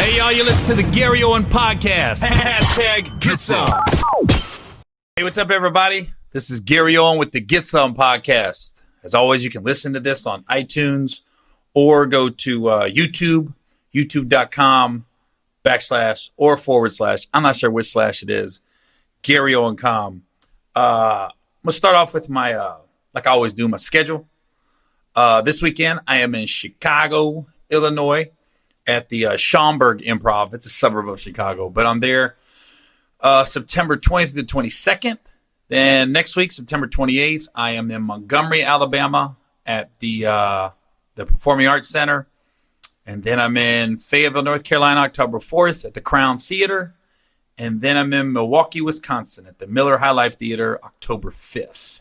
Hey, y'all, you listen to the Gary Owen Podcast. Hashtag Get Some. Hey, what's up, everybody? This is Gary Owen with the Get Some Podcast. As always, you can listen to this on iTunes or go to YouTube, youtube.com// I'm not sure which slash it is, GaryOwenCom. I'm going to start off with my, like I always do, my schedule. This weekend, I am in Chicago, Illinois, at the Schaumburg Improv. It's a suburb of Chicago, but I'm there September 20th to 22nd. Then next week, September 28th, I am in Montgomery, Alabama at the Performing Arts Center. And then I'm in Fayetteville, North Carolina, October 4th at the Crown Theater. And then I'm in Milwaukee, Wisconsin at the Miller High Life Theater, October 5th.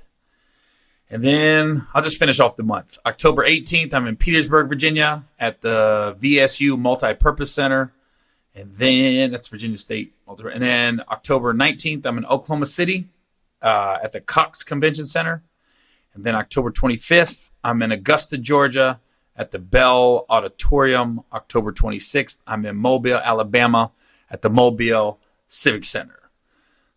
And then I'll just finish off the month. October 18th, I'm in Petersburg, Virginia at the VSU Multipurpose Center. And then that's Virginia State. And then October 19th, I'm in Oklahoma City at the Cox Convention Center. And then October 25th, I'm in Augusta, Georgia at the Bell Auditorium. October 26th, I'm in Mobile, Alabama at the Mobile Civic Center.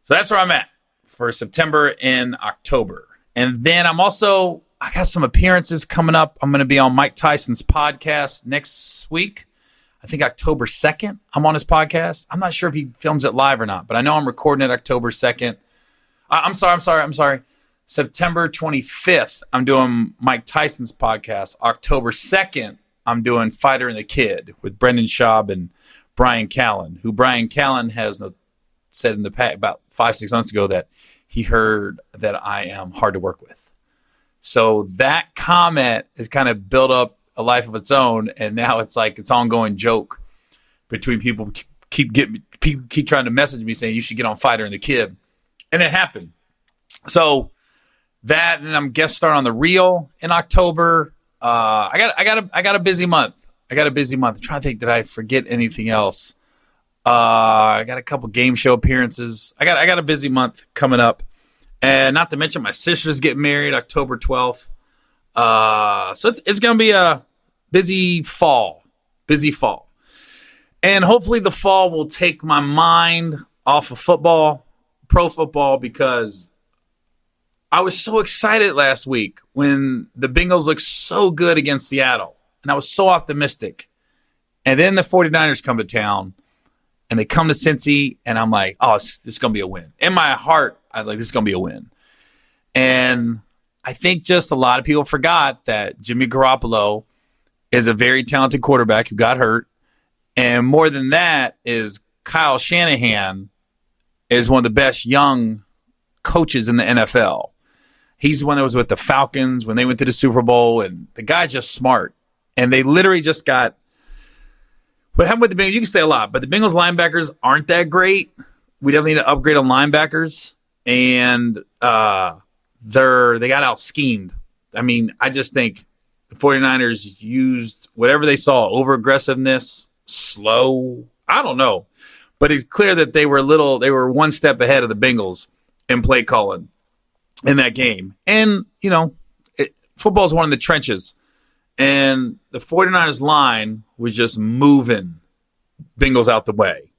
So that's where I'm at for September and October. And then I got some appearances coming up. I'm going to be on Mike Tyson's podcast next week. I think October 2nd, I'm on his podcast. I'm not sure if he films it live or not, but I know I'm recording it October 2nd. I'm sorry. September 25th, I'm doing Mike Tyson's podcast. October 2nd, I'm doing Fighter and the Kid with Brendan Schaub and Brian Callen, who Brian Callen has said in the past, about 5-6 months ago, that he heard that I am hard to work with. So that comment has kind of built up a life of its own, and now it's like it's ongoing joke between people keep trying to message me saying you should get on Fighter and the Kid, and it happened. So that, and I'm guest star on The Real in October. I got a busy month. I'm trying to think, did I forget anything else? I got a couple game show appearances. I got a busy month coming up, and not to mention my sister's getting married October 12th. So it's gonna be a busy fall, and hopefully the fall will take my mind off of football, pro football, because I was so excited last week when the Bengals looked so good against Seattle, and I was so optimistic, and then the 49ers come to town. And they come to Cincy, and I'm like, oh, this is going to be a win. In my heart, I was like, this is going to be a win. And I think just a lot of people forgot that Jimmy Garoppolo is a very talented quarterback who got hurt. And more than that is Kyle Shanahan is one of the best young coaches in the NFL. He's the one that was with the Falcons when they went to the Super Bowl, and the guy's just smart. And they literally just got – what happened with the Bengals? You can say a lot, but the Bengals linebackers aren't that great. We definitely need to upgrade on linebackers, and they got out-schemed. I mean, I just think the 49ers used whatever they saw, over-aggressiveness, slow. I don't know. But it's clear that they were one step ahead of the Bengals in play calling in that game. And, football's one of the trenches. And the 49ers line was just moving Bengals out the way.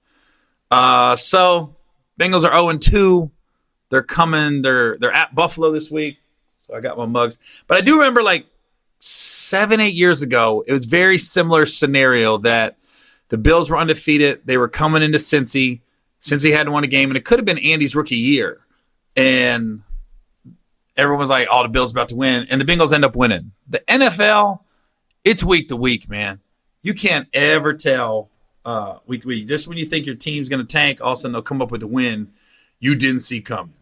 So Bengals are 0-2. They're coming. They're at Buffalo this week. So I got my mugs. But I do remember like 7-8 years ago, it was a very similar scenario that the Bills were undefeated. They were coming into Cincy. Cincy hadn't won a game, and it could have been Andy's rookie year. And everyone was like, oh, the Bills about to win. And the Bengals end up winning. The NFL, it's week to week, man. You can't ever tell week to week. Just when you think your team's going to tank, all of a sudden they'll come up with a win you didn't see coming.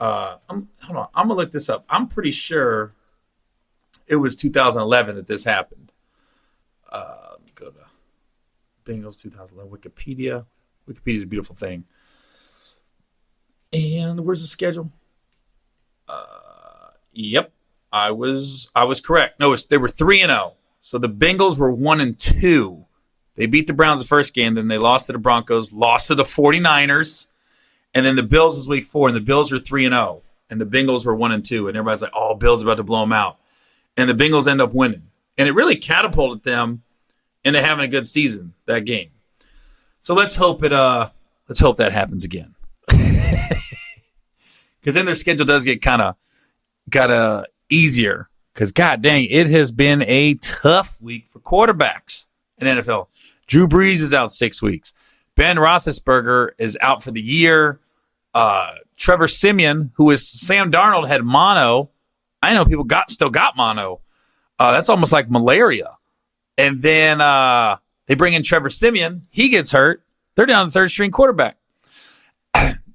Hold on. I'm going to look this up. I'm pretty sure it was 2011 that this happened. Let me go to Bengals 2011 Wikipedia. Wikipedia's a beautiful thing. And where's the schedule? Yep, I was correct. No, they were 3-0. So the Bengals were 1-2. They beat the Browns the first game, then they lost to the Broncos, lost to the 49ers, and then the Bills was week 4, and the Bills were 3-0, and the Bengals were 1-2, and everybody's like, "Oh, Bills about to blow them out," and the Bengals end up winning, and it really catapulted them into having a good season that game. So let's hope that happens again. Because then their schedule does get kind of easier. Because god dang, it has been a tough week for quarterbacks in NFL. Drew Brees is out 6 weeks. Ben Roethlisberger is out for the year. Trevor Siemian, who is Sam Darnold, had mono. I know people still got mono. That's almost like malaria. And then they bring in Trevor Siemian. He gets hurt. They're down to third string quarterback.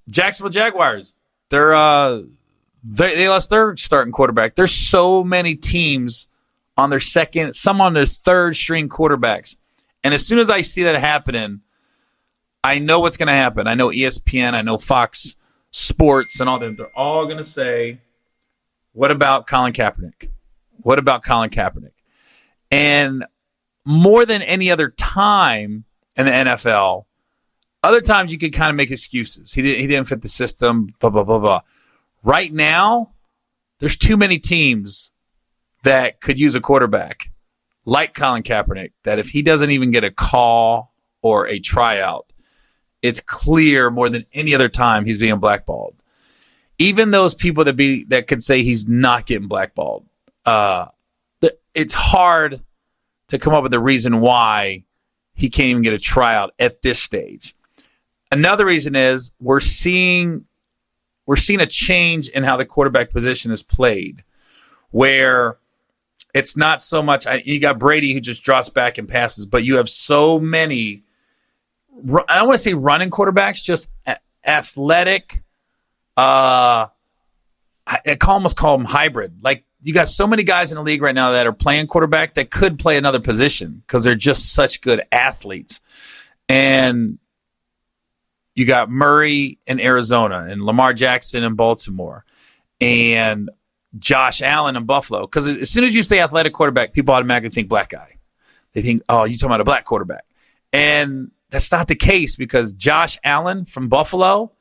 Jacksonville Jaguars. They lost their starting quarterback. There's so many teams on their second, some on their third string quarterbacks. And as soon as I see that happening, I know what's going to happen. I know ESPN, I know Fox Sports and all them. They're all going to say, what about Colin Kaepernick? What about Colin Kaepernick? And more than any other time in the NFL, other times you could kind of make excuses. He didn't fit the system, blah, blah, blah, blah. Right now, there's too many teams that could use a quarterback like Colin Kaepernick, that if he doesn't even get a call or a tryout, it's clear more than any other time he's being blackballed. Even those people that could say he's not getting blackballed, it's hard to come up with a reason why he can't even get a tryout at this stage. Another reason is we're seeing a change in how the quarterback position is played, where it's not so much. You got Brady who just drops back and passes, but you have so many. I don't want to say running quarterbacks, just athletic. I almost call them hybrid. Like you got so many guys in the league right now that are playing quarterback that could play another position because they're just such good athletes. And you got Murray in Arizona and Lamar Jackson in Baltimore and Josh Allen in Buffalo. Because as soon as you say athletic quarterback, people automatically think black guy. They think, oh, you're talking about a black quarterback. And that's not the case because Josh Allen from Buffalo,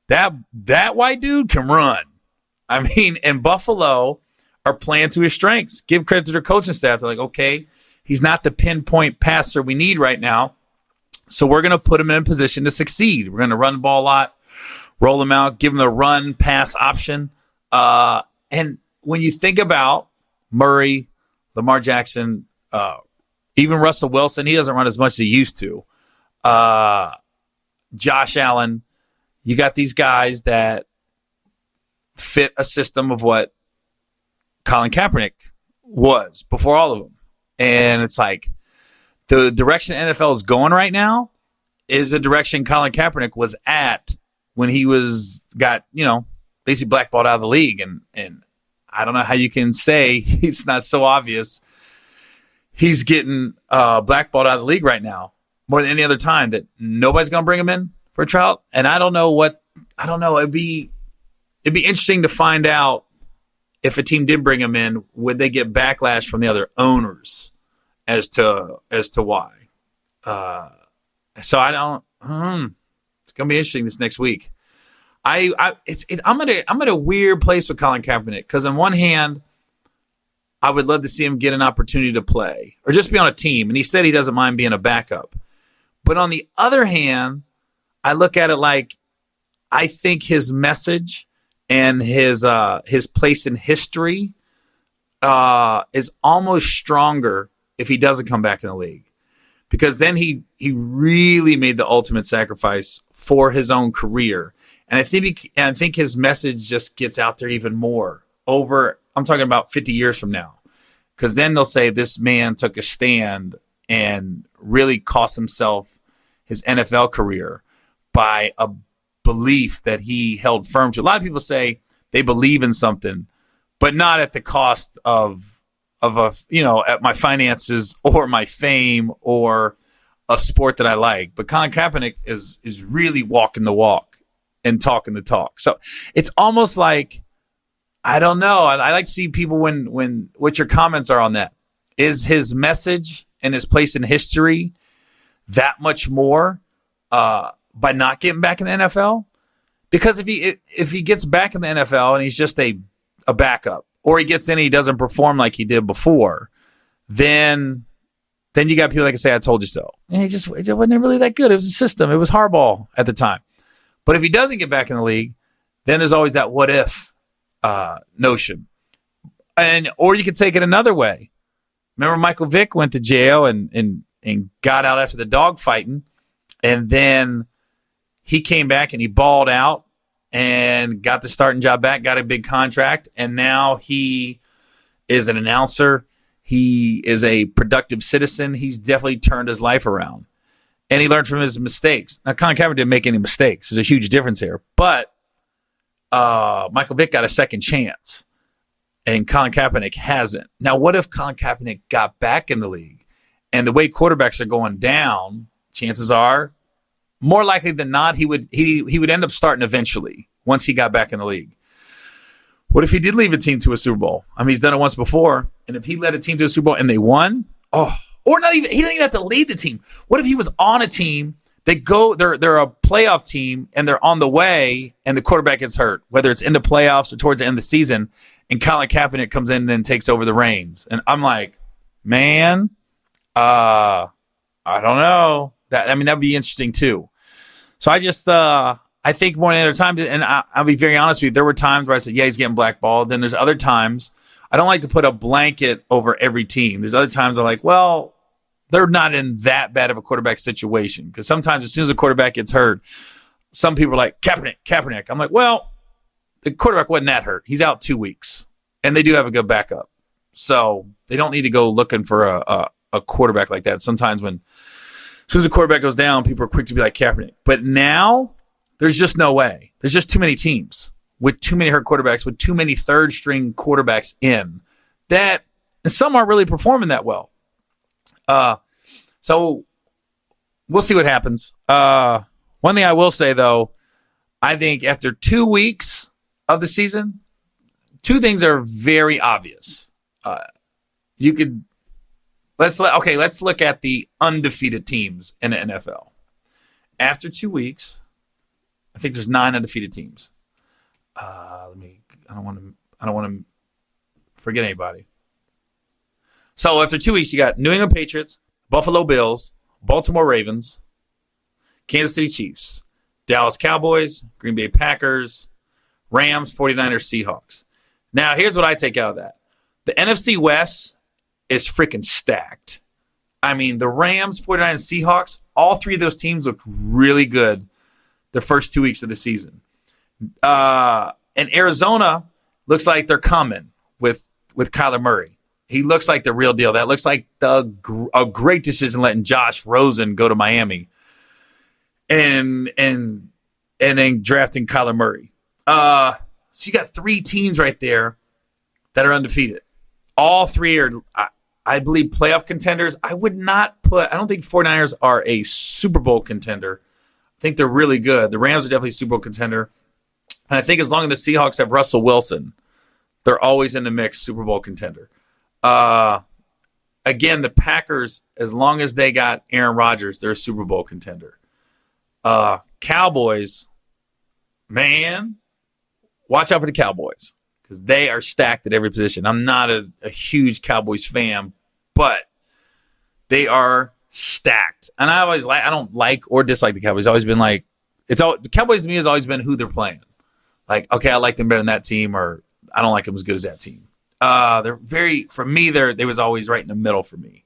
that white dude can run. I mean, and Buffalo are playing to his strengths. Give credit to their coaching staff. They're like, okay, he's not the pinpoint passer we need right now. So we're going to put him in a position to succeed. We're going to run the ball a lot, roll him out, give him the run-pass option. And when you think about Murray, Lamar Jackson, even Russell Wilson, he doesn't run as much as he used to. Josh Allen, you got these guys that fit a system of what Colin Kaepernick was before all of them. And it's like, the direction NFL is going right now is the direction Colin Kaepernick was at when he got basically blackballed out of the league. And I don't know how you can say it's not so obvious he's getting blackballed out of the league right now more than any other time that nobody's going to bring him in for a trial. And I don't know. It'd be interesting to find out if a team did bring him in, would they get backlash from the other owners as to why. So I don't. It's gonna be interesting this next week. I'm at a weird place with Colin Kaepernick because on one hand, I would love to see him get an opportunity to play or just be on a team, and he said he doesn't mind being a backup. But on the other hand, I look at it like I think his message and his place in history is almost stronger if he doesn't come back in the league, because then he really made the ultimate sacrifice for his own career. And I think his message just gets out there even more I'm talking about 50 years from now, because then they'll say this man took a stand and really cost himself his NFL career by a belief that he held firm to. A lot of people say they believe in something, but not at the cost of at my finances or my fame or a sport that I like. But Colin Kaepernick is really walking the walk and talking the talk. So it's almost like, I don't know. I like to see people when what your comments are on that. Is his message and his place in history that much more by not getting back in the NFL? Because if he gets back in the NFL and he's just a backup, or he gets in and he doesn't perform like he did before, then then you got people that can say, I told you so. And it wasn't really that good. It was a system. It was hardball at the time. But if he doesn't get back in the league, then there's always that what if notion. Or you could take it another way. Remember Michael Vick went to jail and got out after the dog fighting, and then he came back and he balled out and got the starting job back, got a big contract, and now he is an announcer. He is a productive citizen. He's definitely turned his life around, and he learned from his mistakes. Now, Colin Kaepernick didn't make any mistakes. There's a huge difference here, but Michael Vick got a second chance, and Colin Kaepernick hasn't. Now, what if Colin Kaepernick got back in the league, and the way quarterbacks are going down, chances are, more likely than not, he would end up starting eventually once he got back in the league. What if he did lead a team to a Super Bowl? I mean, he's done it once before, and if he led a team to a Super Bowl and they won, or not even, he didn't even have to lead the team. What if he was on a team? They're a playoff team and they're on the way and the quarterback gets hurt, whether it's in the playoffs or towards the end of the season, and Colin Kaepernick comes in and then takes over the reins. And I'm like, man, I don't know. That would be interesting too. So I think more than other times, and I'll be very honest with you, there were times where I said, yeah, he's getting blackballed. Then there's other times, I don't like to put a blanket over every team. There's other times I'm like, well, they're not in that bad of a quarterback situation. Because sometimes as soon as a quarterback gets hurt, some people are like, Kaepernick. I'm like, well, the quarterback wasn't that hurt. He's out 2 weeks. And they do have a good backup. So they don't need to go looking for a quarterback like that. Sometimes as soon as the quarterback goes down, people are quick to be like Kaepernick. But now, there's just no way. There's just too many teams with too many hurt quarterbacks, with too many third-string quarterbacks in that, and some aren't really performing that well. So we'll see what happens. One thing I will say, though, I think after 2 weeks of the season, two things are very obvious. Let's look at the undefeated teams in the NFL. After 2 weeks, I think there's 9 undefeated teams. I don't want to forget anybody. So after 2 weeks, you got New England Patriots, Buffalo Bills, Baltimore Ravens, Kansas City Chiefs, Dallas Cowboys, Green Bay Packers, Rams, 49ers, Seahawks. Now, here's what I take out of that. The NFC West is freaking stacked. I mean, the Rams, 49ers, Seahawks, all three of those teams looked really good the first 2 weeks of the season. And Arizona looks like they're coming with Kyler Murray. He looks like the real deal. That looks like a great decision letting Josh Rosen go to Miami and then drafting Kyler Murray. So you got 3 teams right there that are undefeated. All 3 are, I believe, playoff contenders. I don't think 49ers are a Super Bowl contender. I think they're really good. The Rams are definitely a Super Bowl contender. And I think as long as the Seahawks have Russell Wilson, they're always in the mix, Super Bowl contender. Again, the Packers, as long as they got Aaron Rodgers, they're a Super Bowl contender. Cowboys, man, watch out for the Cowboys because they are stacked at every position. I'm not a huge Cowboys fan, but they are stacked. And I don't like or dislike the Cowboys. It's always been like, the Cowboys to me has always been who they're playing. Like, okay, I like them better than that team, or I don't like them as good as that team. They was always right in the middle for me.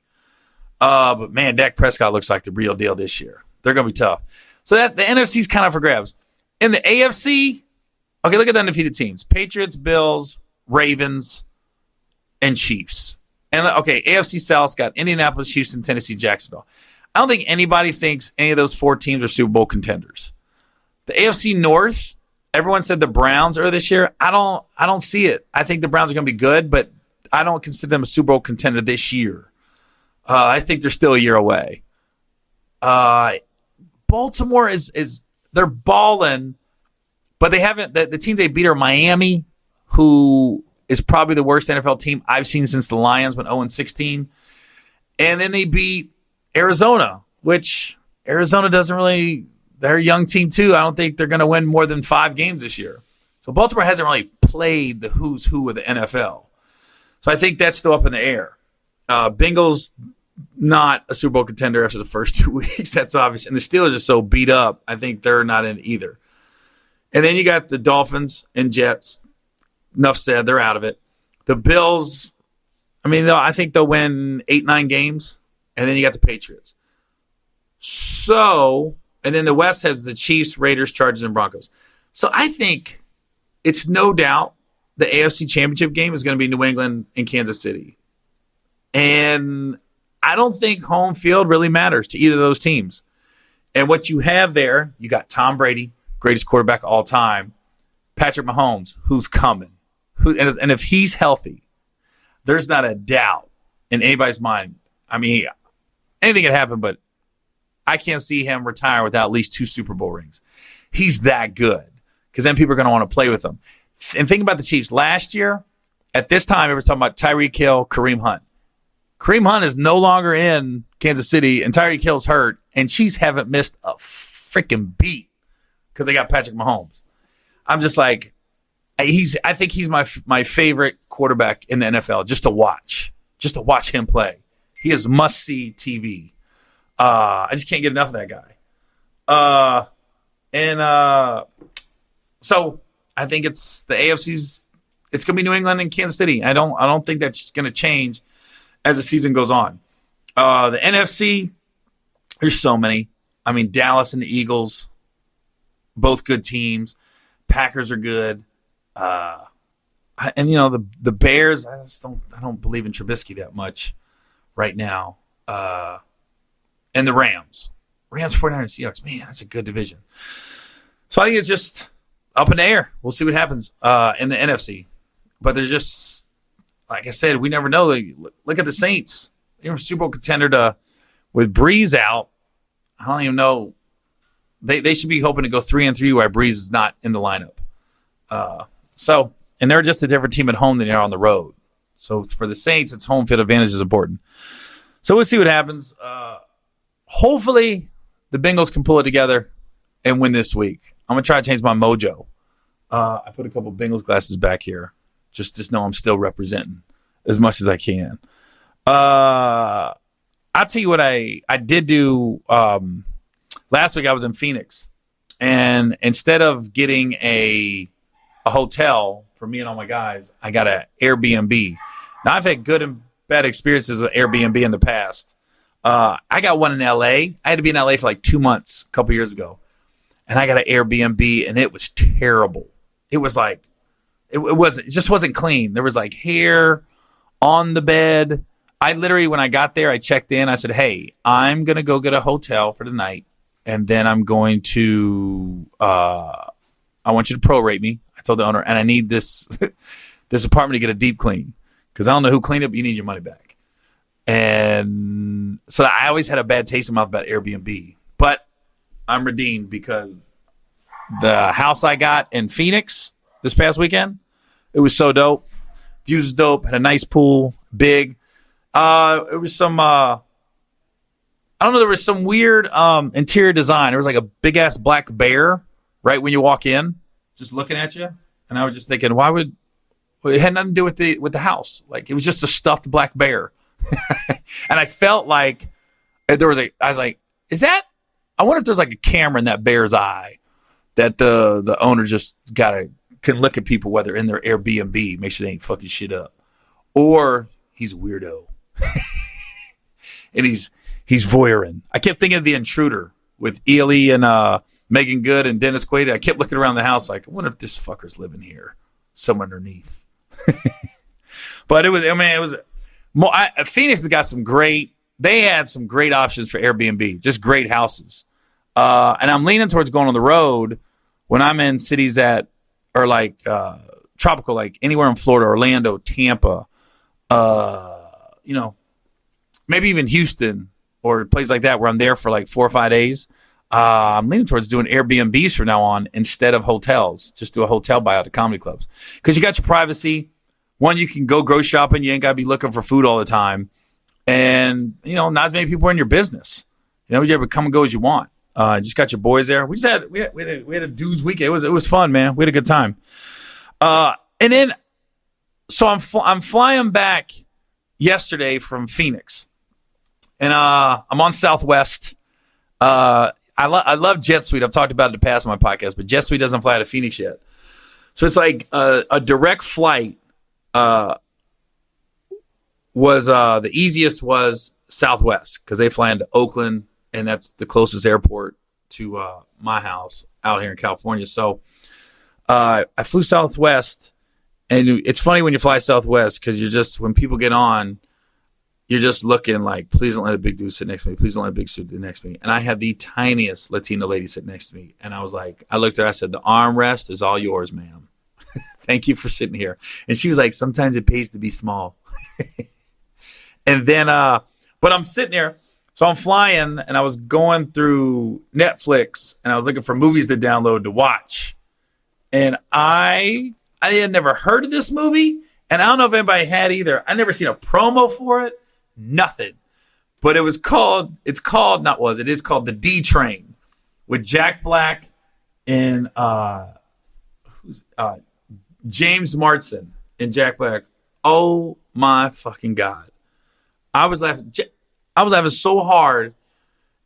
But man, Dak Prescott looks like the real deal this year. They're going to be tough. So that the NFC's kind of for grabs. In the AFC, okay, look at the undefeated teams. Patriots, Bills, Ravens, and Chiefs. And okay, AFC South's got Indianapolis, Houston, Tennessee, Jacksonville. I don't think anybody thinks any of those 4 teams are Super Bowl contenders. The AFC North, everyone said the Browns are this year. I don't see it. I think the Browns are going to be good, but I don't consider them a Super Bowl contender this year. I think they're still a year away. Baltimore is they're balling, but they haven't. The teams they beat are Miami, who is probably the worst NFL team I've seen since the Lions went 0-16, and then they beat Arizona, which Arizona doesn't really. They're a young team too. I don't think they're going to win more than 5 games this year. So Baltimore hasn't really played the who's who of the NFL. So I think that's still up in the air. Bengals, not a Super Bowl contender after the first 2 weeks. That's obvious. And the Steelers are so beat up, I think they're not in either. And then you got the Dolphins and Jets. Enough said, they're out of it. The Bills, I think they'll win 8-9 games. And then you got the Patriots. So, and then the West has the Chiefs, Raiders, Chargers, and Broncos. So I think it's no doubt the AFC Championship game is going to be New England and Kansas City. And I don't think home field really matters to either of those teams. And what you have there, you got Tom Brady, greatest quarterback of all time, Patrick Mahomes, who's coming. And if he's healthy, there's not a doubt in anybody's mind. Anything can happen, but I can't see him retire without at least 2 Super Bowl rings. He's that good because then people are going to want to play with him. And think about the Chiefs. Last year, at this time, everyone's talking about Tyreek Hill, Kareem Hunt. Kareem Hunt is no longer in Kansas City, and Tyreek Hill's hurt, and Chiefs haven't missed a freaking beat because they got Patrick Mahomes. I'm just like, I think he's my favorite quarterback in the NFL just to watch him play. He is must-see TV. I just can't get enough of that guy. So I think it's the AFC's. It's going to be New England and Kansas City. I don't think that's going to change as the season goes on. The NFC, there's so many. Dallas and the Eagles, both good teams. Packers are good. And the Bears, I don't believe in Trubisky that much right now. And the Rams, 49ers, Seahawks. Man, that's a good division. So I think it's just up in the air. We'll see what happens in the NFC. But there's just, like I said, we never know. Look at the Saints. They're a Super Bowl contender with Breeze out. I don't even know. They should be hoping to go 3-3 while Breeze is not in the lineup. And they're just a different team at home than they are on the road. So for the Saints, it's home field advantage is important. So we'll see what happens. Hopefully the Bengals can pull it together and win this week. I'm going to try to change my mojo. I put a couple Bengals glasses back here. Just know I'm still representing as much as I can. I'll tell you what I did do. Last week I was in Phoenix. And instead of getting a hotel for me and all my guys, I got an Airbnb. Now, I've had good and bad experiences with Airbnb in the past. I got one in L.A. I had to be in L.A. for like 2 months a couple years ago. And I got an Airbnb, and it was terrible. It was like, it just wasn't clean. There was like hair on the bed. I literally, when I got there, I checked in. I said, hey, I'm going to go get a hotel for the night. And then I'm going to, I want you to prorate me. I told the owner, and I need this this apartment to get a deep clean. Because I don't know who cleaned it, but you need your money back. And so I always had a bad taste in my mouth about Airbnb. But I'm redeemed because the house I got in Phoenix this past weekend, it was so dope. Views was dope. Had a nice pool, big. It was some, I don't know, there was some weird interior design. There was like a big-ass black bear right when you walk in, just looking at you. And I was just thinking, it had nothing to do with the house. Like, it was just a stuffed black bear. And I felt like I was like, I wonder if there's like a camera in that bear's eye that the owner just can look at people while they're in their Airbnb, make sure they ain't fucking shit up. Or he's a weirdo. And he's voyeuring. I kept thinking of The Intruder with Ely and Megan Good and Dennis Quaid. I kept looking around the house like, I wonder if this fucker's living here, somewhere underneath. But Phoenix has got they had some great options for Airbnb, just great houses. And I'm leaning towards going on the road when I'm in cities that are like tropical, like anywhere in Florida, Orlando, Tampa, maybe even Houston or places like that where I'm there for like 4 or 5 days. I'm leaning towards doing Airbnbs from now on instead of hotels. Just do a hotel buyout at comedy clubs. Because you got your privacy. One, you can go grocery shopping. You ain't got to be looking for food all the time. And, not as many people are in your business. You able to come and go as you want. Just got your boys there. We had a dudes weekend. It was fun, man. We had a good time. And then, so I'm flying back yesterday from Phoenix. And I'm on Southwest. I love Jet Suite. I've talked about it in the past on my podcast, but Jet Suite doesn't fly out of Phoenix yet. So it's like a direct flight was the easiest was Southwest because they fly into Oakland, and that's the closest airport to my house out here in California. So I flew Southwest, and it's funny when you fly Southwest because you're just, when people get on, you're just looking like, please don't let a big dude sit next to me. Please don't let a big dude sit next to me. And I had the tiniest Latina lady sit next to me. And I was like, I looked at her, I said, the armrest is all yours, ma'am. Thank you for sitting here. And she was like, sometimes it pays to be small. And then, but I'm sitting there. So I'm flying, and I was going through Netflix, and I was looking for movies to download to watch. And I had never heard of this movie, and I don't know if anybody had either. I never seen a promo for it, nothing. But it is called The D Train with Jack Black and James Marsden and Jack Black. Oh my fucking God. I was laughing so hard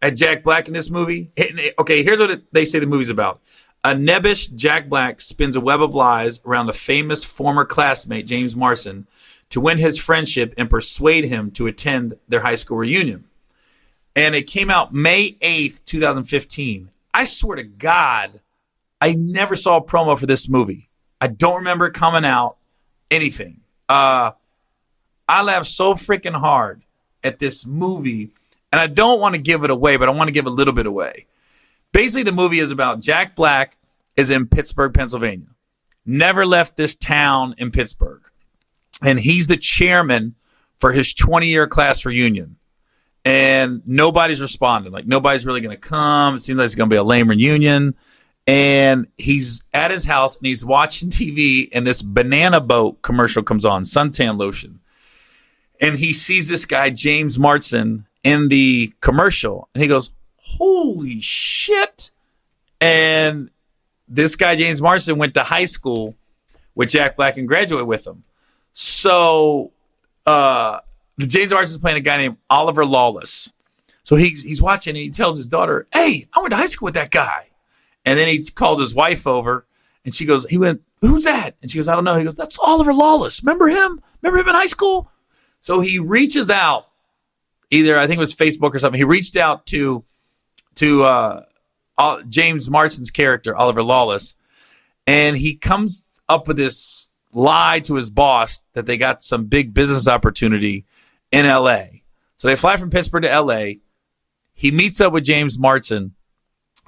at Jack Black in this movie. Okay, here's what they say the movie's about. A nebbish Jack Black spins a web of lies around a famous former classmate, James Marsden, to win his friendship and persuade him to attend their high school reunion. And it came out May 8th, 2015. I swear to God, I never saw a promo for this movie. I don't remember it coming out, anything. I laughed so freaking hard at this movie, and I don't want to give it away, but I want to give a little bit away. Basically, the movie is about Jack Black is in Pittsburgh, Pennsylvania. Never left this town in Pittsburgh. And he's the chairman for his 20-year class reunion. And nobody's responding. Like, nobody's really going to come. It seems like it's going to be a lame reunion. And he's at his house, and he's watching TV, and this banana boat commercial comes on, suntan lotion. And he sees this guy, James Marsden, in the commercial. And he goes, holy shit. And this guy, James Marsden, went to high school with Jack Black and graduated with him. So the James Marsden's playing a guy named Oliver Lawless. So he's watching, and he tells his daughter, hey, I went to high school with that guy. And then he calls his wife over, and she goes, who's that? And she goes, I don't know. He goes, that's Oliver Lawless. Remember him? Remember him in high school? So he reaches out, either I think it was Facebook or something. He reached out to James Marsden's character, Oliver Lawless, and he comes up with this lie to his boss that they got some big business opportunity in L.A. So they fly from Pittsburgh to L.A. He meets up with James Marsden,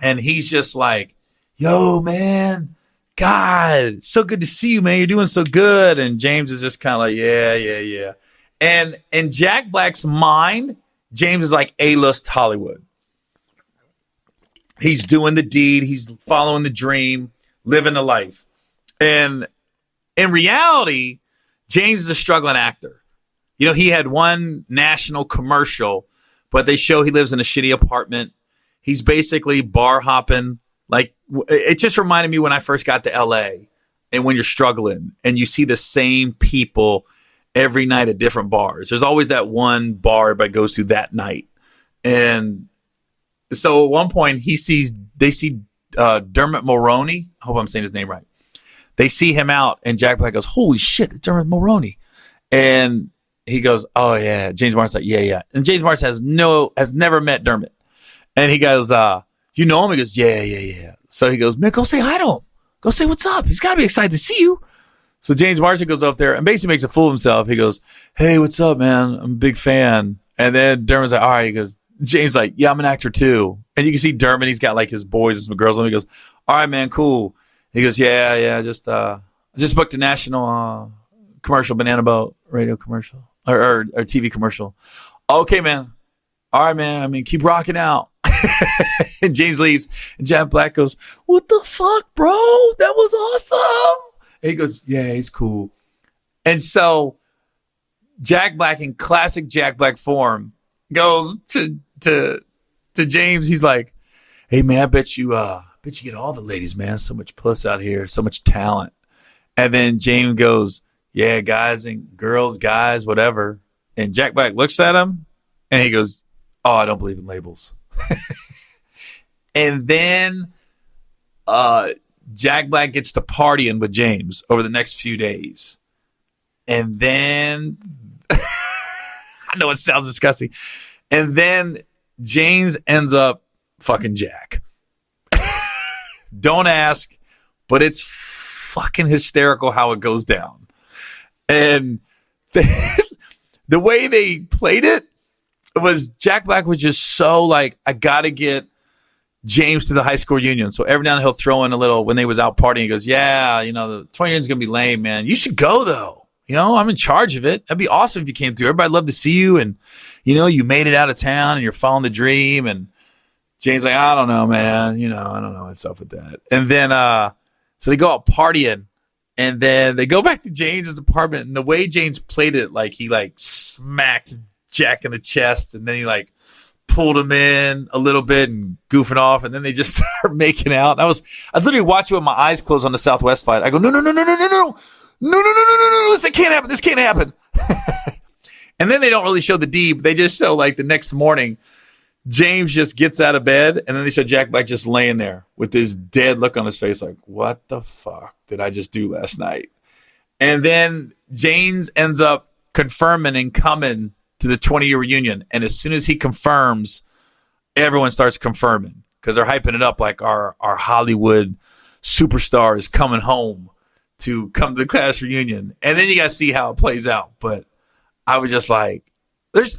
and he's just like, yo, man, God, so good to see you, man. You're doing so good. And James is just kind of like, yeah. And in Jack Black's mind, James is like A-list Hollywood. He's doing the deed. He's following the dream, living the life. And in reality, James is a struggling actor. You know, he had one national commercial, but they show he lives in a shitty apartment. He's basically bar hopping. Like, it just reminded me when I first got to LA and when you're struggling and you see the same people every night at different bars. There's always that one bar everybody goes to that night. And so at one point they see Dermot Mulroney. I hope I'm saying his name right. They see him out, and Jack Black goes, holy shit, it's Dermot Mulroney. And he goes, oh yeah. James Marsden's like, yeah. And James Marsden has never met Dermot. And he goes, you know him? He goes, yeah. So he goes, man, go say hi to him. Go say what's up. He's got to be excited to see you. So James Marsden goes up there and basically makes a fool of himself. He goes, hey, what's up, man? I'm a big fan. And then Dermot's like, all right. He goes, James like, yeah, I'm an actor too. And you can see Dermot, he's got like his boys and some girls. And he goes, all right, man, cool. He goes, yeah, just booked a national commercial, banana boat radio commercial or TV commercial. Okay, man. All right, man. I mean, keep rocking out. And James leaves, and Jack Black goes, what the fuck, bro? That was awesome. And he goes, yeah, he's cool. And so Jack Black, in classic Jack Black form, goes to James. He's like, hey, man, I bet you get all the ladies, man. So much puss out here, so much talent. And then James goes, yeah, guys and girls, guys, whatever. And Jack Black looks at him, and he goes, Oh, I don't believe in labels. And then Jack Black gets to partying with James over the next few days. And then, I know it sounds disgusting. And then James ends up fucking Jack. Don't ask, but it's fucking hysterical how it goes down. And the way they played it was Jack Black was just so like, I got to get James to the high school reunion. So every now and then he'll throw in a little, when they was out partying, he goes, yeah, the 20 years is going to be lame, man. You should go though. I'm in charge of it. That'd be awesome if you came through. Everybody'd love to see you. And, you made it out of town and you're following the dream. And James like, I don't know, man. I don't know what's up with that. And then, so they go out partying and then they go back to James's apartment. And the way James played it, like he like smacked Jack in the chest and then he like pulled him in a little bit and goofing off. And then they just start making out. And I was literally watching with my eyes closed on the Southwest fight. I go, no. This can't happen. This can't happen. And then they don't really show the D, but they just show like the next morning, James just gets out of bed and then they show Jack Black just laying there with this dead look on his face. Like, what the fuck did I just do last night? And then James ends up confirming and coming to the 20-year reunion. And as soon as he confirms, everyone starts confirming because they're hyping it up like our Hollywood superstar is coming home to come to the class reunion. And then you got to see how it plays out. But I was just like,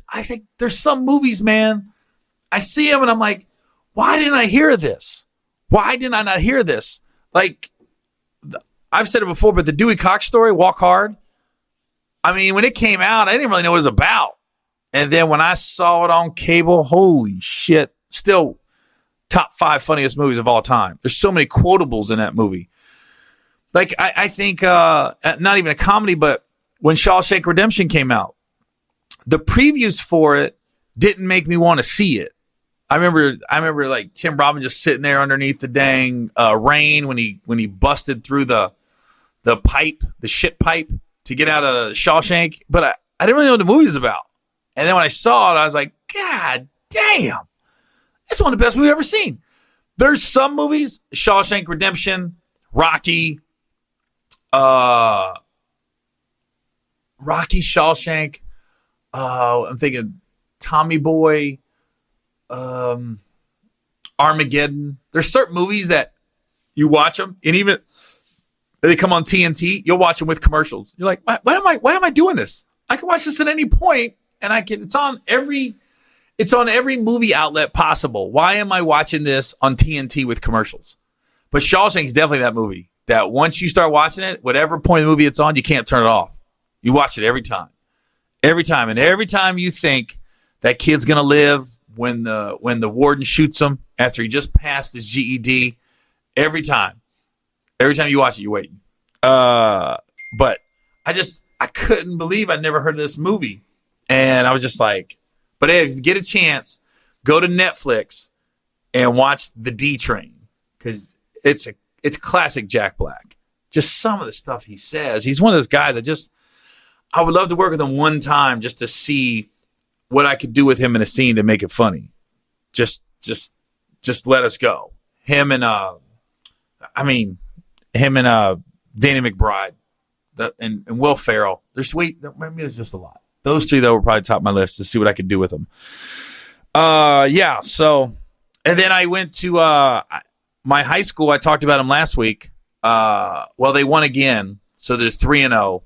I think there's some movies, man, I see them and I'm like, why didn't I hear this? Why didn't I not hear this? Like, I've said it before, but the Dewey Cox story, Walk Hard, I mean, when it came out, I didn't really know what it was about. And then when I saw it on cable, holy shit, still top 5 funniest movies of all time. There's so many quotables in that movie. Like, I think, not even a comedy, but when Shawshank Redemption came out, the previews for it didn't make me want to see it. I remember like Tim Robbins just sitting there underneath the dang rain when he busted through the pipe, the shit pipe to get out of Shawshank. But I didn't really know what the movie was about. And then when I saw it, I was like, God damn, it's one of the best we've ever seen. There's some movies, Shawshank Redemption, Rocky, Shawshank. I'm thinking Tommy Boy, Armageddon. There's certain movies that you watch them, and even they come on TNT, you'll watch them with commercials. You're like, why am I doing this? I can watch this at any point, and it's on every movie outlet possible. Why am I watching this on TNT with commercials? But Shawshank's definitely that movie that once you start watching it, whatever point of the movie it's on, you can't turn it off. You watch it every time. Every time. And every time you think that kid's going to live when the warden shoots him after he just passed his GED, every time you watch it, you're waiting. But I couldn't believe I'd never heard of this movie. And I was just like, but hey, if you get a chance, go to Netflix and watch The D Train because it's classic Jack Black. Just some of the stuff he says. He's one of those guys I would love to work with him one time just to see what I could do with him in a scene to make it funny. Just let us go. Him and Danny McBride and Will Ferrell. There's just a lot. Those 3 though were probably top of my list to see what I could do with them. Yeah. So, and then I went to my high school. I talked about them last week. Well, they won again, so they're 3-0.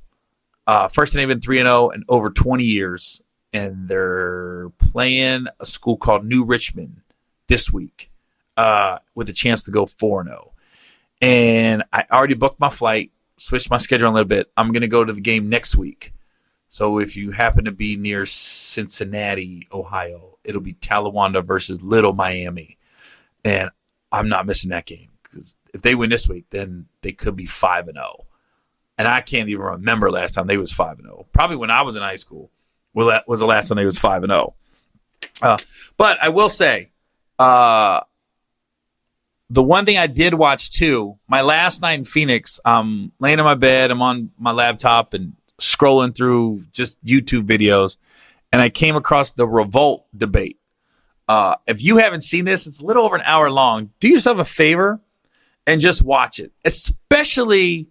First time they've been 3-0 in over 20 years, and they're playing a school called New Richmond this week with a chance to go 4-0. And I already booked my flight, switched my schedule a little bit. I'm going to go to the game next week. So if you happen to be near Cincinnati, Ohio, it'll be Talawanda versus Little Miami. And I'm not missing that game because if they win this week, then they could be 5-0. And I can't even remember last time they was 5-0. Probably when I was in high school was the last time they was 5-0. But I will say, the one thing I did watch too, my last night in Phoenix, I'm laying in my bed, I'm on my laptop and scrolling through just YouTube videos, and I came across the Revolt debate. If you haven't seen this, it's a little over an hour long. Do yourself a favor and just watch it. Especially,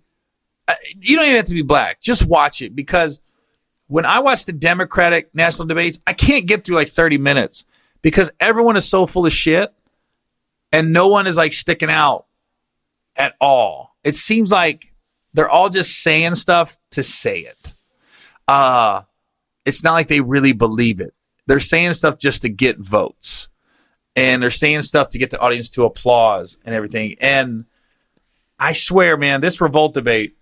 you don't even have to be black. Just watch it, because when I watch the Democratic national debates, I can't get through like 30 minutes because everyone is so full of shit and no one is like sticking out at all. It seems like they're all just saying stuff to say it. It's not like they really believe it. They're saying stuff just to get votes, and they're saying stuff to get the audience to applause and everything. And I swear, man, this Revolt debate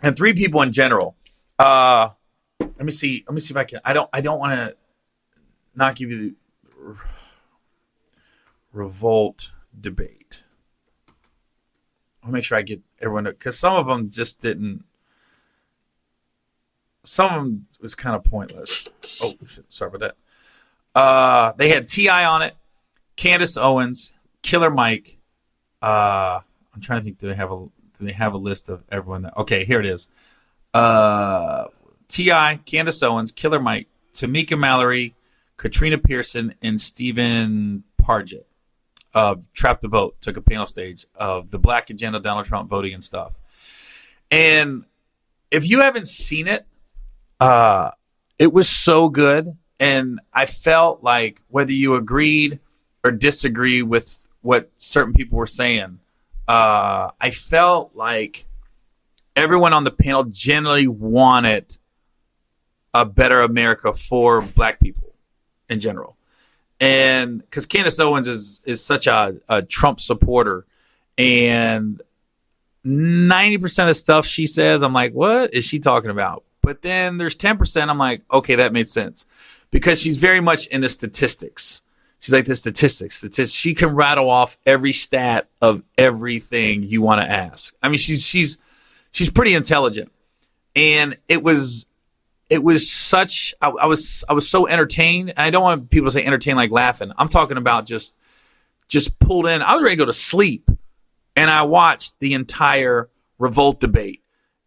and three people in general. Let me see if I can. I don't want to not give you the Revolt debate. I'll make sure I get everyone, because some of them just didn't. Some of them was kind of pointless. Oh, shit, sorry about that. They had T.I. on it, Candace Owens, Killer Mike. I'm trying to think. Do they have a list of everyone that? Okay, here it is. T.I., Candace Owens, Killer Mike, Tamika Mallory, Katrina Pearson, and Stephen Pargett of Trap the Vote took a panel stage of the Black Agenda, Donald Trump voting and stuff. And if you haven't seen it, it was so good. And I felt like whether you agreed or disagree with what certain people were saying, I felt like everyone on the panel generally wanted a better America for black people in general. And because Candace Owens is such a Trump supporter, and 90% of the stuff she says, I'm like, what is she talking about? But then there's 10%, I'm like, okay, that made sense. Because she's very much into statistics. She's like the statistics. She can rattle off every stat of everything you want to ask. I mean, she's pretty intelligent. And it was such, I was so entertained. And I don't want people to say entertained like laughing. I'm talking about just pulled in. I was ready to go to sleep. And I watched the entire Revolt debate.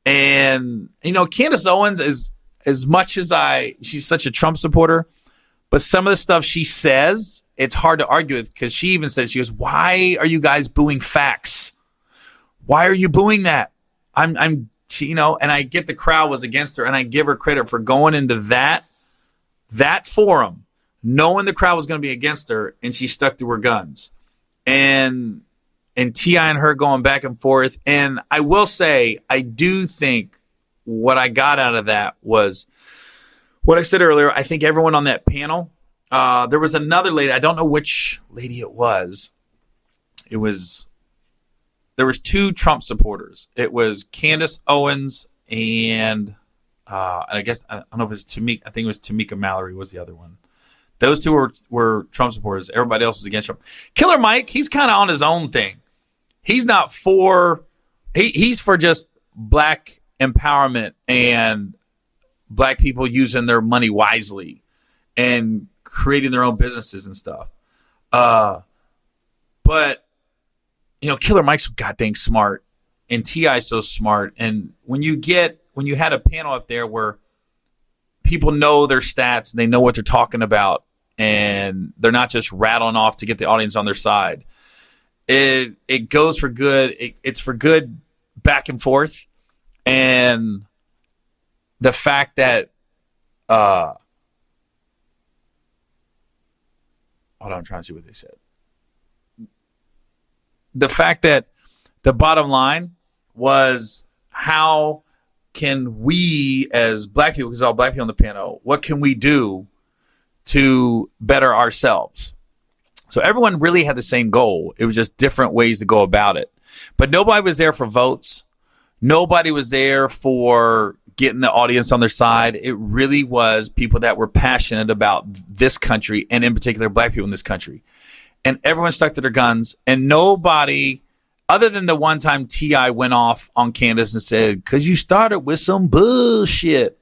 And, Candace Owens is, as much as she's such a Trump supporter, but some of the stuff she says, it's hard to argue with, because she even says, she goes, why are you guys booing facts? Why are you booing that? And I get the crowd was against her, and I give her credit for going into that forum, knowing the crowd was going to be against her, and she stuck to her guns. And T.I. and her going back and forth. And I will say, I do think what I got out of that was what I said earlier. I think everyone on that panel, there was another lady. I don't know which lady it was. There was two Trump supporters. It was Candace Owens and I guess, I don't know if it was Tamika. I think it was Tamika Mallory was the other one. Those two were Trump supporters. Everybody else was against Trump. Killer Mike, he's kind of on his own thing. He's not for, he's for just black empowerment and black people using their money wisely and creating their own businesses and stuff. But, Killer Mike's so goddamn smart, and T.I.'s so smart. And when you had a panel up there where people know their stats and they know what they're talking about, and they're not just rattling off to get the audience on their side, it goes for good. It's for good back and forth. And the fact that, hold on, I'm trying to see what they said. The fact that the bottom line was, how can we as black people, because all black people on the panel, what can we do to better ourselves? So everyone really had the same goal. It was just different ways to go about it. But nobody was there for votes. Nobody was there for getting the audience on their side. It really was people that were passionate about this country, and in particular, black people in this country. And everyone stuck to their guns, and nobody, other than the one time T.I. went off on Candace and said, because you started with some bullshit.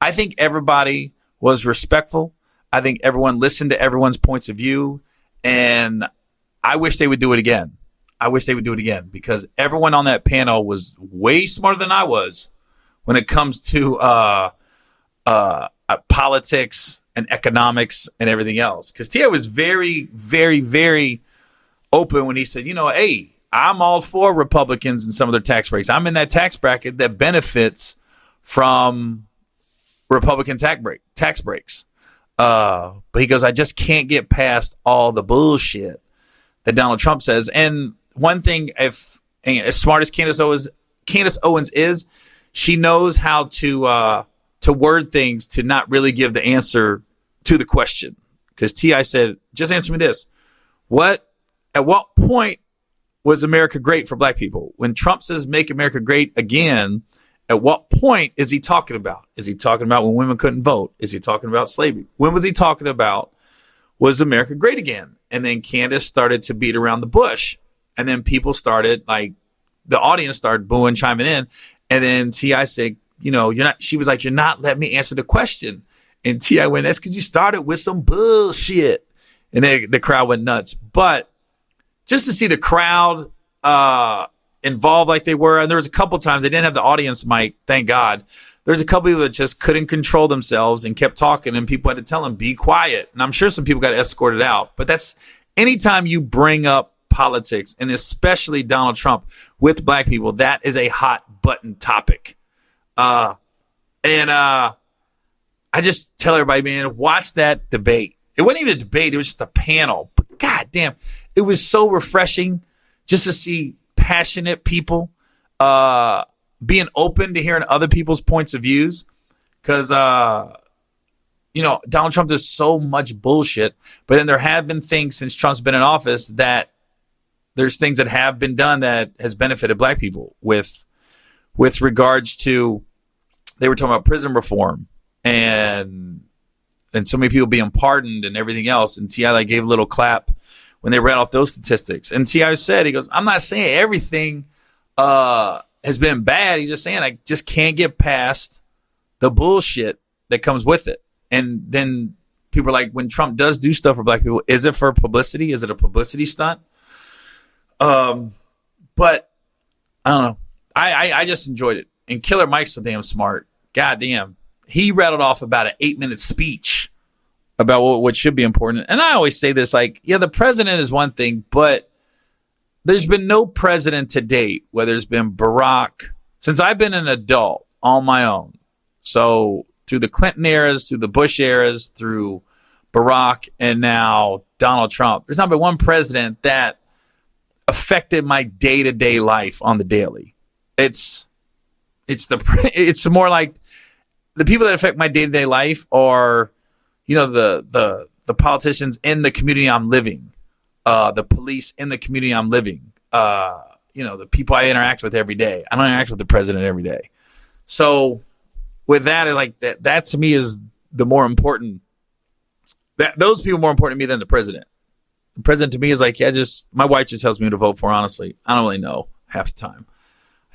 I think everybody was respectful. I think everyone listened to everyone's points of view. And I wish they would do it again. Because everyone on that panel was way smarter than I was when it comes to politics and economics and everything else. Because T.I. was very, very, very open when he said, hey, I'm all for Republicans and some of their tax breaks. I'm in that tax bracket that benefits from Republican tax breaks. But he goes, I just can't get past all the bullshit that Donald Trump says. And one thing, as smart as Candace Owens is, she knows how to word things to not really give the answer to the question. Because T.I. said, just answer me this. At what point was America great for black people? When Trump says make America great again, at what point is he talking about? Is he talking about when women couldn't vote? Is he talking about slavery? When was he talking about was America great again? And then Candace started to beat around the bush. And then people started, the audience started booing, chiming in. And then T.I. said, she was like, you're not letting me answer the question. And T.I. went, that's because you started with some bullshit. And then the crowd went nuts. But just to see the crowd involved like they were, and there was a couple times they didn't have the audience mic, thank God. There's a couple people that just couldn't control themselves and kept talking, and people had to tell them, be quiet. And I'm sure some people got escorted out. But that's anytime you bring up politics, and especially Donald Trump with black people, that is a hot button topic. I just tell everybody, man, watch that debate. It wasn't even a debate. It was just a panel. But God damn, it was so refreshing just to see passionate people being open to hearing other people's points of views. Because, Donald Trump does so much bullshit. But then there have been things since Trump's been in office that there's things that have been done that has benefited black people with regards to, they were talking about prison reform and so many people being pardoned and everything else. And T.I. gave a little clap when they read off those statistics. And T.I. said, he goes, I'm not saying everything has been bad. He's just saying I just can't get past the bullshit that comes with it. And then people are like, when Trump does do stuff for black people, is it for publicity? Is it a publicity stunt? But I don't know. I just enjoyed it. And Killer Mike's so damn smart. God damn. He rattled off about an 8-minute speech about what should be important. And I always say this, the president is one thing, but there's been no president to date, whether it's been Barack, since I've been an adult on my own. So through the Clinton eras, through the Bush eras, through Barack, and now Donald Trump, there's not been one president that affected my day-to-day life on the daily. It's more like the people that affect my day-to-day life are, the politicians in the community I'm living, the police in the community I'm living, the people I interact with every day. I don't interact with the president every day. So with that, that to me is the more important. Those people are more important to me than the president. The president to me is my wife just tells me who to vote for, honestly. I don't really know half the time.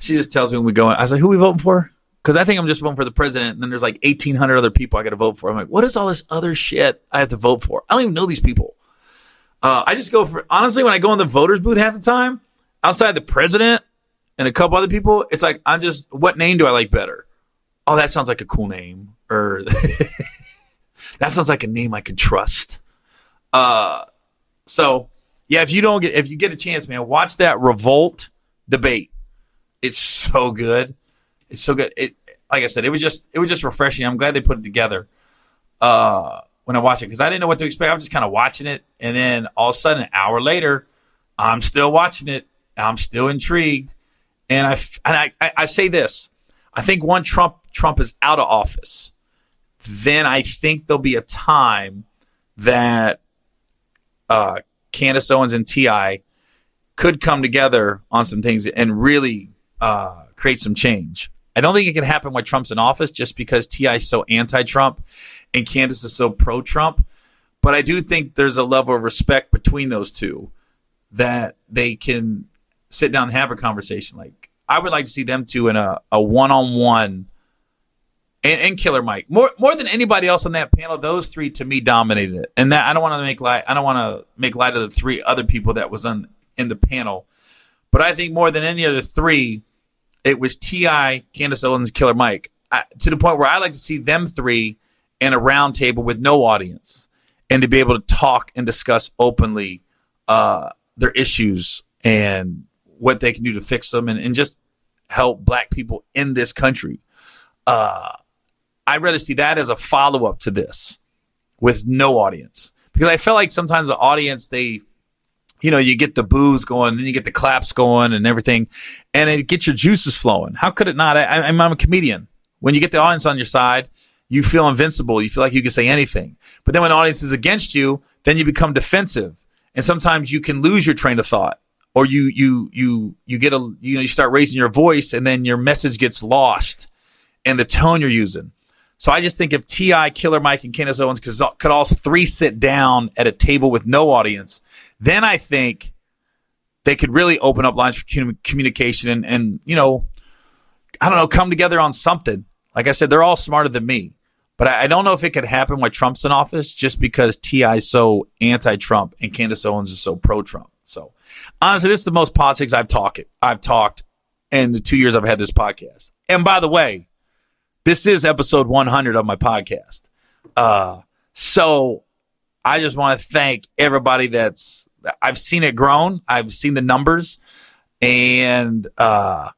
She just tells me when we go in. I was like, who are we voting for? Because I think I'm just voting for the president, and then there's 1,800 other people I got to vote for. I'm like, what is all this other shit I have to vote for? I don't even know these people. I just go for, honestly, when I go in the voters booth half the time, outside the president and a couple other people, it's like, what name do I like better? Oh, that sounds like a cool name. Or that sounds like a name I can trust. So, yeah, if you get a chance, man, watch that Revolt debate. It's so good. It's so good. Like I said, it was just refreshing. I'm glad they put it together when I watched it, because I didn't know what to expect. I was just kind of watching it, and then all of a sudden, an hour later, I'm still watching it. I'm still intrigued, and I say this: I think once Trump is out of office, then I think there'll be a time that Candace Owens and T.I. could come together on some things and really create some change. I don't think it can happen while Trump's in office, just because T.I. is so anti-Trump and Candace is so pro-Trump. But I do think there's a level of respect between those two that they can sit down and have a conversation. I would like to see them two in a one-on-one, and Killer Mike. More than anybody else on that panel, those three to me dominated it. And that I don't want to make light of the three other people that was in the panel. But I think more than any other three, it was T.I., Candace Owens, Killer Mike. To the point where I like to see them three and a round table with no audience, and to be able to talk and discuss openly their issues and what they can do to fix them and just help black people in this country. I'd rather see that as a follow-up to this with no audience, because I feel like sometimes the audience, you get the boos going and you get the claps going and everything, and it gets your juices flowing. How could it not? I'm a comedian. When you get the audience on your side, you feel invincible. You feel like you can say anything. But then when the audience is against you, then you become defensive. And sometimes you can lose your train of thought, or you start raising your voice, and then your message gets lost in the tone you're using. So I just think if T.I., Killer Mike, and Candace Owens could all three sit down at a table with no audience, then I think they could really open up lines for communication and come together on something. Like I said, they're all smarter than me. But I don't know if it could happen while Trump's in office, just because T.I. is so anti-Trump and Candace Owens is so pro-Trump. So honestly, this is the most politics I've talked in the 2 years I've had this podcast. And by the way, this is episode 100 of my podcast. So I just want to thank everybody I've seen it grown. I've seen the numbers. And I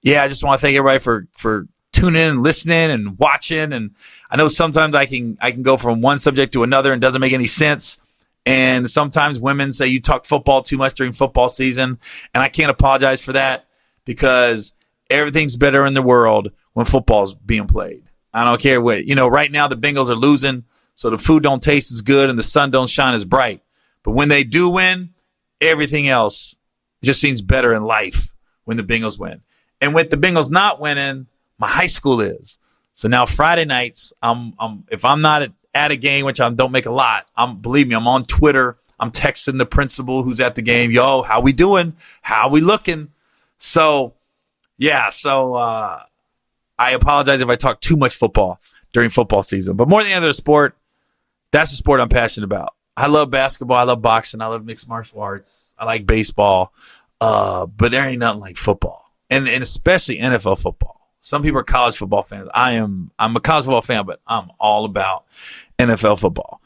just want to thank everybody for tuning in and listening and watching. And I know sometimes I can go from one subject to another and it doesn't make any sense. And sometimes women say you talk football too much during football season. And I can't apologize for that, because everything's better in the world when football's being played. I don't care what, right now the Bengals are losing, so the food don't taste as good and the sun don't shine as bright. But when they do win, everything else just seems better in life when the Bengals win. And with the Bengals not winning, my high school is. So now Friday nights, if I'm not at a game, which I don't make a lot, believe me, I'm on Twitter. I'm texting the principal who's at the game. Yo, how we doing? How we looking? So, I apologize if I talk too much football during football season. But more than any other sport, that's the sport I'm passionate about. I love basketball. I love boxing. I love mixed martial arts. I like baseball. But there ain't nothing like football. And especially NFL football. Some people are college football fans. I'm a college football fan, but I'm all about NFL football.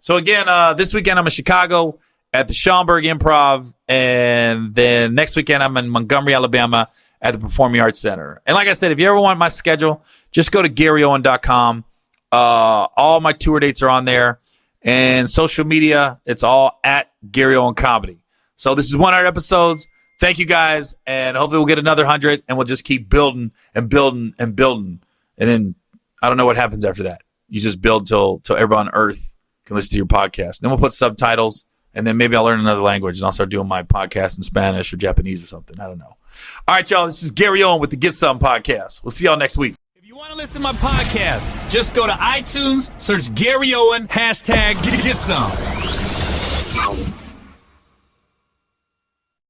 So again, this weekend I'm in Chicago at the Schaumburg Improv, and then next weekend I'm in Montgomery, Alabama at the Performing Arts Center. And like I said, if you ever want my schedule, just go to GaryOwen.com. All my tour dates are on there, and social media, it's all at Gary Owen Comedy. So this is 100 episodes. Thank you guys, and hopefully we'll get another 100, and we'll just keep building and building and building. And then I don't know what happens after that. You just build till everyone on earth can listen to your podcast. Then we'll put subtitles, and then maybe I'll learn another language, and I'll start doing my podcast in Spanish or Japanese or something. I don't know. All right, y'all, this is Gary Owen with the Get Something Podcast. We'll see y'all next week. If you want to listen to my podcast, just go to iTunes, search Gary Owen, #GetSome.